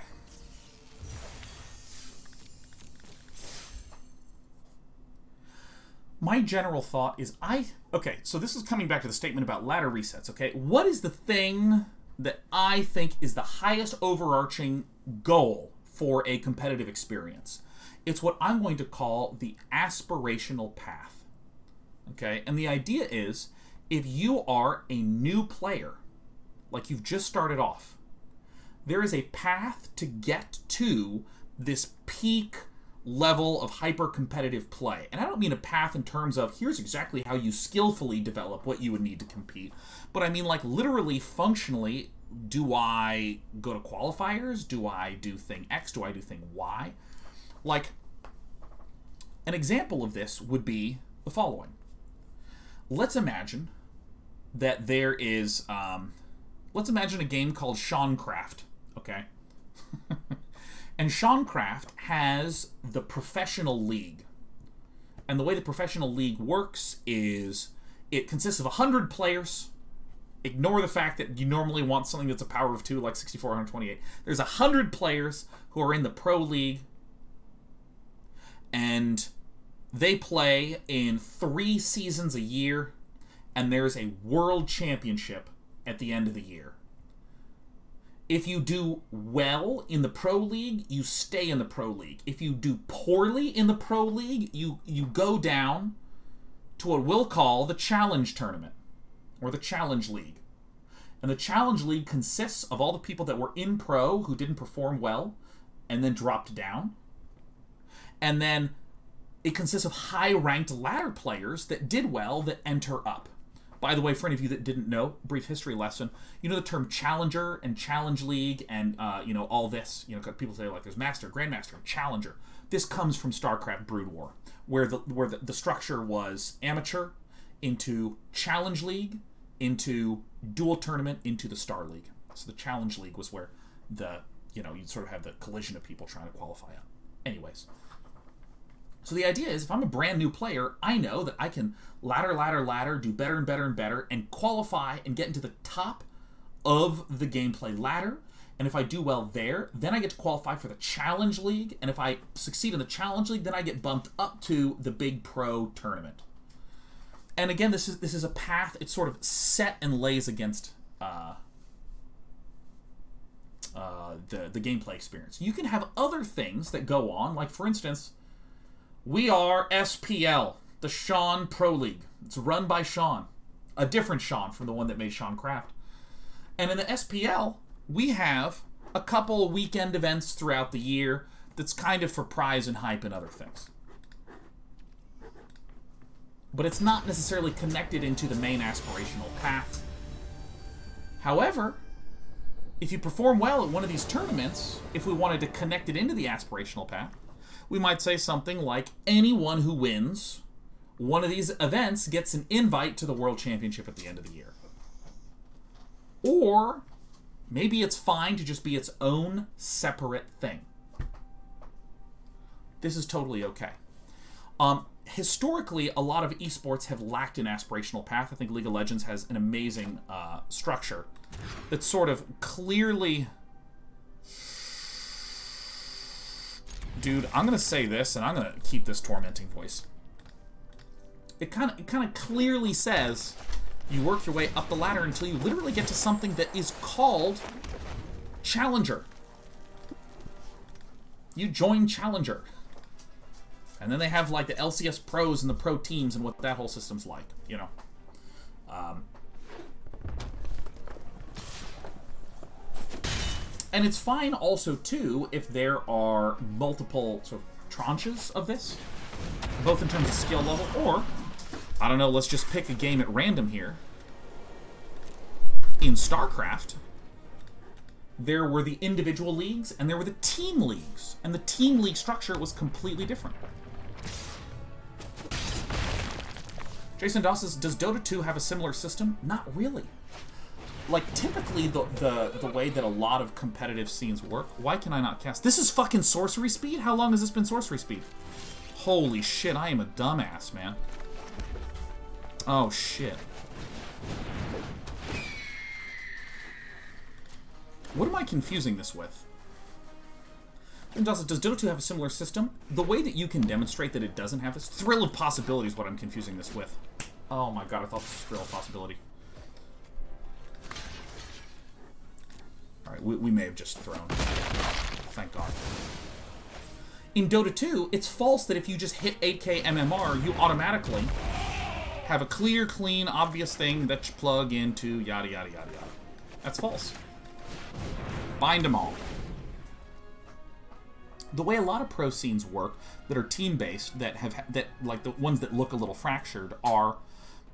S1: My general thought is okay, so this is coming back to the statement about ladder resets, okay? What is the thing that I think is the highest overarching goal for a competitive experience? It's what I'm going to call the aspirational path. Okay? And the idea is, if you are a new player, like you've just started off, there is a path to get to this peak level of hyper-competitive play. And I don't mean a path in terms of, here's exactly how you skillfully develop what you would need to compete. But I mean, like, literally, functionally, do I go to qualifiers? Do I do thing X? Do I do thing Y? Like, an example of this would be the following. Let's imagine that there is let's imagine a game called Shawncraft, okay? And Shawncraft has the professional league. And the way the professional league works is it consists of 100 players. Ignore the fact that you normally want something that's a power of 2, like 64, 128. There's 100 players who are in the pro league. And they play in 3 seasons a year. And there's a world championship at the end of the year. If you do well in the pro league, you stay in the pro league. If you do poorly in the pro league, you go down to what we'll call the challenge tournament, or the challenge league. And the challenge league consists of all the people that were in pro who didn't perform well and then dropped down. And then it consists of high-ranked ladder players that did well that enter up. By the way, for any of you that didn't know, brief history lesson, you know the term Challenger and Challenge League and, all this. People say, like, there's Master, Grandmaster, and Challenger. This comes from StarCraft Brood War, where the structure was amateur into Challenge League, into Dual Tournament, into the Star League. So the Challenge League was where you'd sort of have the collision of people trying to qualify out. Anyways. So the idea is, if I'm a brand new player, I know that I can ladder, do better and better and better, and qualify and get into the top of the gameplay ladder. And if I do well there, then I get to qualify for the Challenge League. And if I succeed in the Challenge League, then I get bumped up to the big pro tournament. And again, this is a path. It's sort of set and lays against the gameplay experience. You can have other things that go on, like, for instance, we are SPL, the Sean Pro League. It's run by Sean, a different Sean from the one that made Shawncraft. And in the SPL, we have a couple weekend events throughout the year that's kind of for prize and hype and other things. But it's not necessarily connected into the main aspirational path. However, if you perform well at one of these tournaments, if we wanted to connect it into the aspirational path, we might say something like, anyone who wins one of these events gets an invite to the World Championship at the end of the year. Or maybe it's fine to just be its own separate thing. This is totally okay. Historically, a lot of esports have lacked an aspirational path. I think League of Legends has an amazing structure that sort of clearly... Dude, I'm going to say this, and I'm going to keep this tormenting voice. It kind of clearly says you work your way up the ladder until you literally get to something that is called Challenger. You join Challenger. And then they have, like, the LCS pros and the pro teams and what that whole system's like, And it's fine also, too, if there are multiple sort of tranches of this, both in terms of skill level, or, I don't know, let's just pick a game at random here. In StarCraft, there were the individual leagues, and there were the team leagues, and the team league structure was completely different. Jason Doss says, does Dota 2 have a similar system? Not really. Like, typically, the way that a lot of competitive scenes work... Why can I not cast? This is fucking sorcery speed? How long has this been sorcery speed? Holy shit, I am a dumbass, man. Oh, shit. What am I confusing this with? Does Dota 2 have a similar system? The way that you can demonstrate that it doesn't have this... Thrill of Possibility is what I'm confusing this with. Oh my god, I thought this was Thrill of Possibility. Alright, we may have just thrown. Thank God. In Dota 2, it's false that if you just hit 8k MMR, you automatically have a clear, clean, obvious thing that you plug into yada yada yada yada. That's false. Bind them all. The way a lot of pro scenes work that are team-based, that like the ones that look a little fractured, are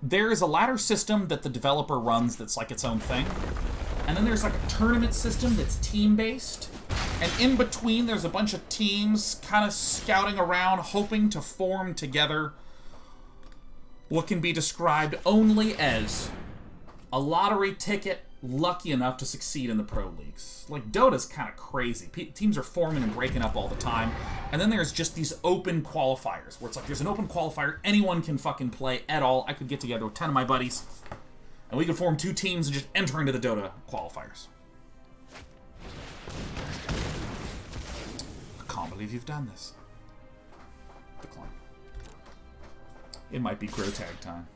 S1: there is a ladder system that the developer runs that's like its own thing. And then there's like a tournament system that's team-based. And in between, there's a bunch of teams kind of scouting around, hoping to form together what can be described only as a lottery ticket lucky enough to succeed in the pro leagues. Like, Dota's kind of crazy. Teams are forming and breaking up all the time. And then there's just these open qualifiers, where it's like, there's an open qualifier, anyone can fucking play at all. I could get together with 10 of my buddies, and we could form 2 teams and just enter into the Dota qualifiers. I can't believe you've done this. Decline. It might be Grow Tag time.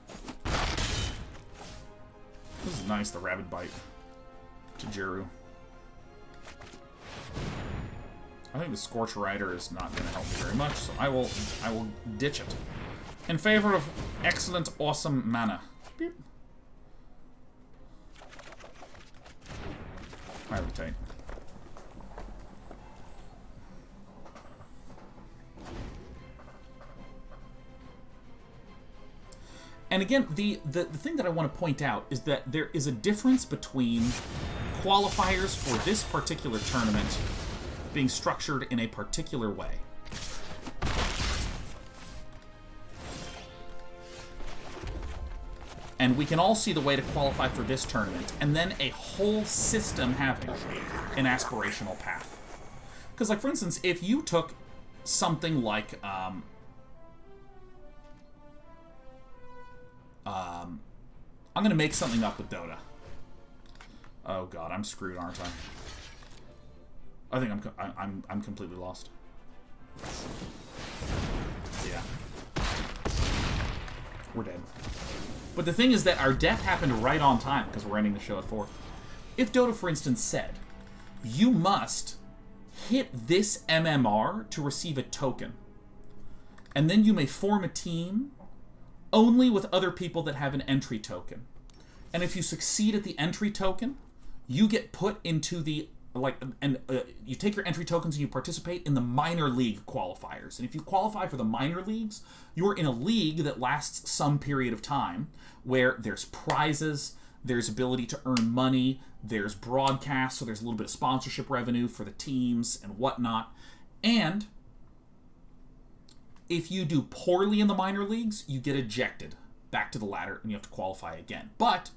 S1: This is nice, the Rabid Bite to Jiru. I think the Scorch Rider is not going to help me very much, so I will ditch it in favor of excellent, awesome mana. Beep. Highly tight. And again, the thing that I want to point out is that there is a difference between qualifiers for this particular tournament being structured in a particular way. And we can all see the way to qualify for this tournament, and then a whole system having an aspirational path. Because, like, for instance, if you took something like, I'm going to make something up with Dota. Oh god, I'm screwed, aren't I? I think I'm completely lost. Yeah. We're dead. But the thing is that our death happened right on time, because we're ending the show at 4. If Dota, for instance, said, you must hit this MMR to receive a token, and then you may form a team only with other people that have an entry token. And if you succeed at the entry token, you get put into the, you take your entry tokens and you participate in the minor league qualifiers. And if you qualify for the minor leagues, you're in a league that lasts some period of time, where there's prizes, there's ability to earn money, there's broadcast, so there's a little bit of sponsorship revenue for the teams and whatnot. And if you do poorly in the minor leagues, you get ejected back to the ladder and you have to qualify again. But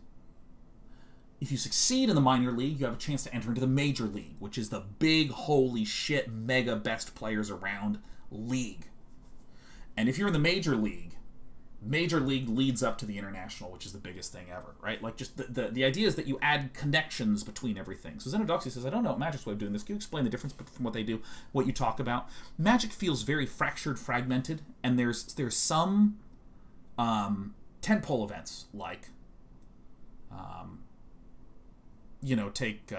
S1: if you succeed in the minor league, you have a chance to enter into the major league, which is the big, holy shit, mega best players around league. And if you're in the major league leads up to the international, which is the biggest thing ever, right? Like, just the idea is that you add connections between everything. So Xenodoxy says, I don't know what Magic's way of doing this. Can you explain the difference from what they do, what you talk about? Magic feels very fractured, fragmented, and there's some tentpole events, like, take,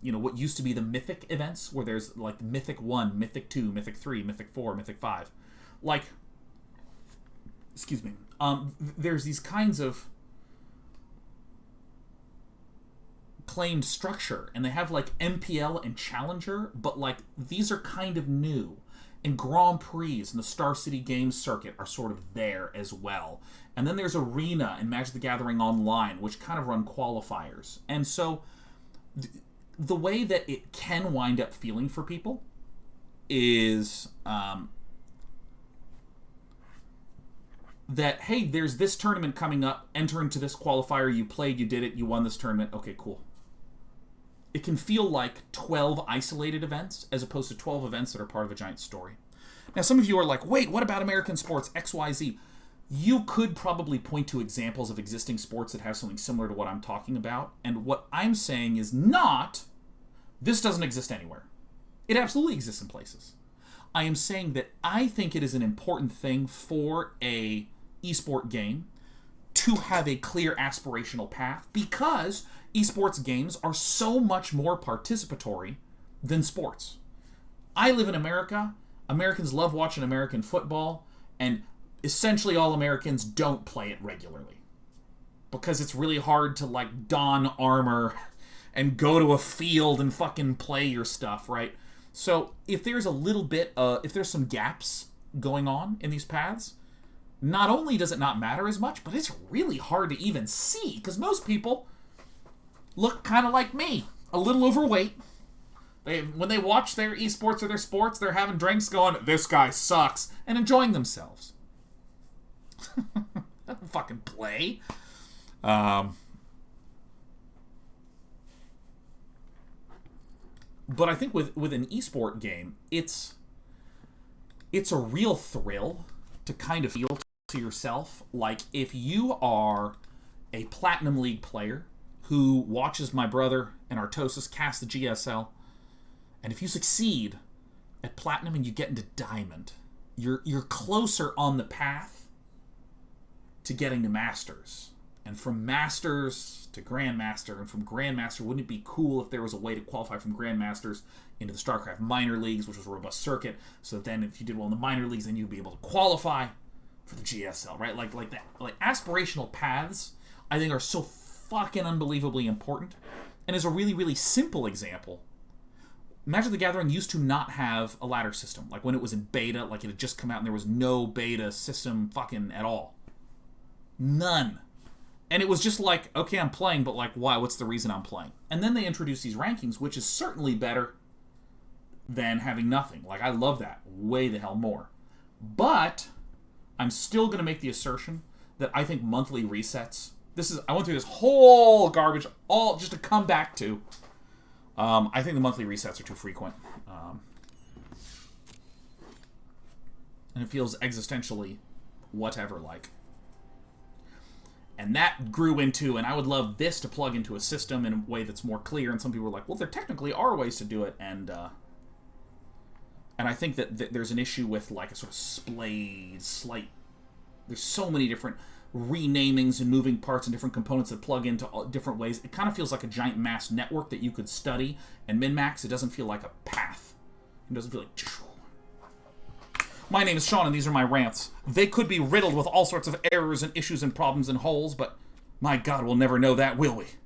S1: what used to be the Mythic events, where there's, like, Mythic 1, Mythic 2, Mythic 3, Mythic 4, Mythic 5. Like, excuse me, there's these kinds of claimed structure, and they have, like, MPL and Challenger, but, like, these are kind of new. And Grand Prix and the Star City Games circuit are sort of there as well. And then there's Arena and Magic the Gathering Online, which kind of run qualifiers. And so the way that it can wind up feeling for people is that, hey, there's this tournament coming up, enter into this qualifier, you played, you did it, you won this tournament, okay, cool. It can feel like 12 isolated events as opposed to 12 events that are part of a giant story. Now, some of you are like, wait, what about American sports, XYZ? You could probably point to examples of existing sports that have something similar to what I'm talking about, and what I'm saying is not, this doesn't exist anywhere. It absolutely exists in places. I am saying that I think it is an important thing for a esport game to have a clear aspirational path, because esports games are so much more participatory than sports. I live in America. Americans love watching American football, and essentially all Americans don't play it regularly because it's really hard to, like, don armor and go to a field and fucking play your stuff, right? So if there's a little bit, if there's some gaps going on in these paths, not only does it not matter as much, but it's really hard to even see, because most people look kind of like me, a little overweight. When they watch their esports or their sports, they're having drinks going, this guy sucks, and enjoying themselves. Don't fucking play. But I think with an esport game, it's a real thrill to kind of feel to yourself like if you are a Platinum League player who watches my brother and Artosis cast the GSL, and if you succeed at Platinum and you get into Diamond, you're closer on the path to getting to Masters. And from Masters to Grandmaster, and from Grandmaster, wouldn't it be cool if there was a way to qualify from Grandmasters into the StarCraft minor leagues, which was a robust circuit, so that then if you did well in the minor leagues, then you'd be able to qualify for the GSL, right? Like that. Like aspirational paths, I think, are so fucking unbelievably important. And as a really, really simple example, Magic the Gathering used to not have a ladder system. Like when it was in beta, like it had just come out and there was no beta system fucking at all. None. And it was just like, okay, I'm playing, but like, why? What's the reason I'm playing? And then they introduced these rankings, which is certainly better than having nothing. Like, I love that way the hell more. But I'm still going to make the assertion that I think monthly resets, I went through this whole garbage all just to come back to. I think the monthly resets are too frequent. And it feels existentially whatever like. And that grew into, and I would love this to plug into a system in a way that's more clear. And some people were like, well, there technically are ways to do it. And I think that there's an issue with like a sort of slight. There's so many different renamings and moving parts and different components that plug into different ways. It kind of feels like a giant mass network that you could study and min-max. It doesn't feel like a path. It doesn't feel like... My name is Sean, and these are my rants. They could be riddled with all sorts of errors and issues and problems and holes, but my God, we'll never know that, will we?